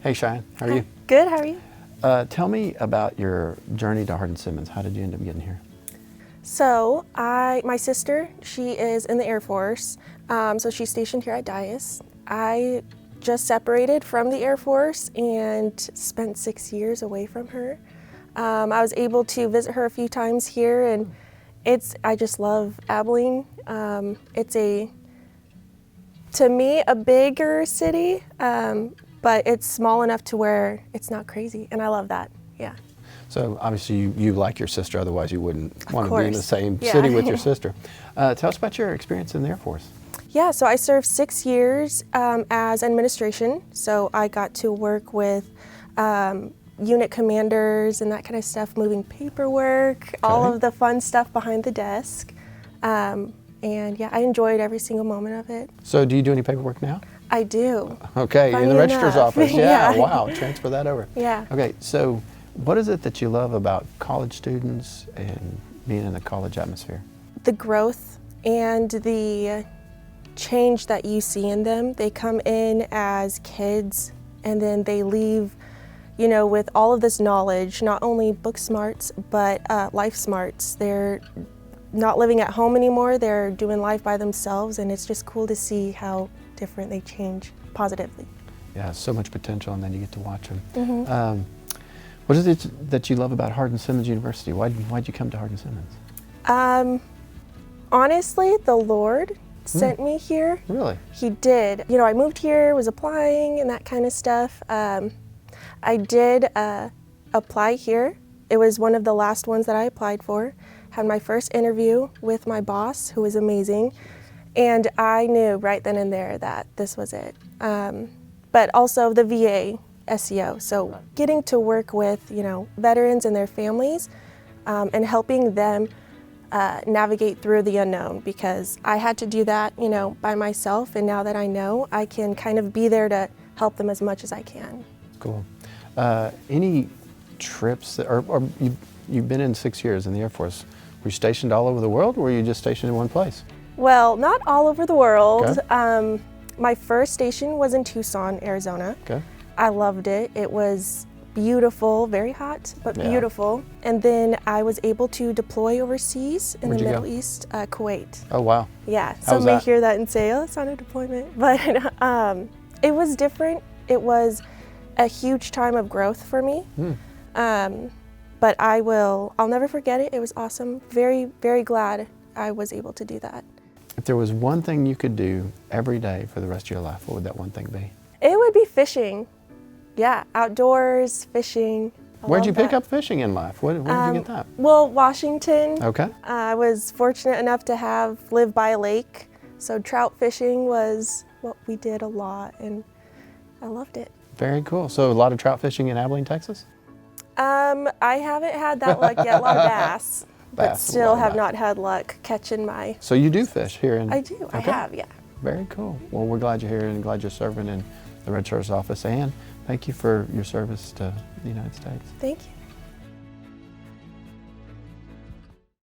Hey Cheyenne, how are you? Good, how are you? Tell me about your journey to Hardin-Simmons. How did you end up getting here? So, my sister, she is in the Air Force, so she's stationed here at Dias. I just separated from the Air Force and spent 6 years away from her. I was able to visit her a few times here, and I just love Abilene. It's to me, a bigger city, but it's small enough to where it's not crazy, and I love that, yeah. So obviously you like your sister, otherwise you wouldn't want to be in the same Yeah. city with your sister. Tell us about your experience in the Air Force. Yeah, so I served 6 years as administration, so I got to work with unit commanders and that kind of stuff, moving paperwork, all of the fun stuff behind the desk. And yeah, I enjoyed every single moment of it. So do you do any paperwork now? I do. Okay, in the registrar's office. Yeah, wow, transfer that over. Yeah. Okay, so what is it that you love about college students and being in the college atmosphere? The growth and the change that you see in them. They come in as kids and then they leave, you know, with all of this knowledge, not only book smarts, but life smarts. They're not living at home anymore, they're doing life by themselves, and it's just cool to see how different they change positively. Yeah, so much potential, and then you get to watch them. What is it that you love about Hardin-Simmons University? Why'd you come to Hardin-Simmons? Honestly, the Lord sent me here. Really? He did. You know, I moved here, was applying and that kind of stuff. I did apply here. It was one of the last ones that I applied for. Had my first interview with my boss, who was amazing, and I knew right then and there that this was it. But also the VA SEO, so getting to work with, you know, veterans and their families, and helping them navigate through the unknown, because I had to do that, you know, by myself, and now that I know, I can kind of be there to help them as much as I can. Cool. Any trips, or you've been in 6 years in the Air Force, were you stationed all over the world, or were you just stationed in one place? Well, not all over the world. Okay. My first station was in Tucson, Arizona. Okay. I loved it. It was beautiful, very hot, but beautiful. And then I was able to deploy overseas in the Middle East, Kuwait. Oh, wow. Yeah, some may hear that and say, oh, it's not a deployment. But it was different. It was a huge time of growth for me. But I'll never forget it. It was awesome. Very, very glad I was able to do that. If there was one thing you could do every day for the rest of your life, what would that one thing be? It would be fishing. Yeah, outdoors, fishing. Where'd you pick up fishing in life? Where did you get that? Well, Washington. Okay. I was fortunate enough to live by a lake, so trout fishing was what we did a lot, and I loved it. Very cool. So a lot of trout fishing in Abilene, Texas? I haven't had that luck yet. A lot of bass, but still have not had luck catching my... So you do fish here in... I do. I have, yeah. Very cool. Well, we're glad you're here and glad you're serving in the Registrar's office. And thank you for your service to the United States. Thank you.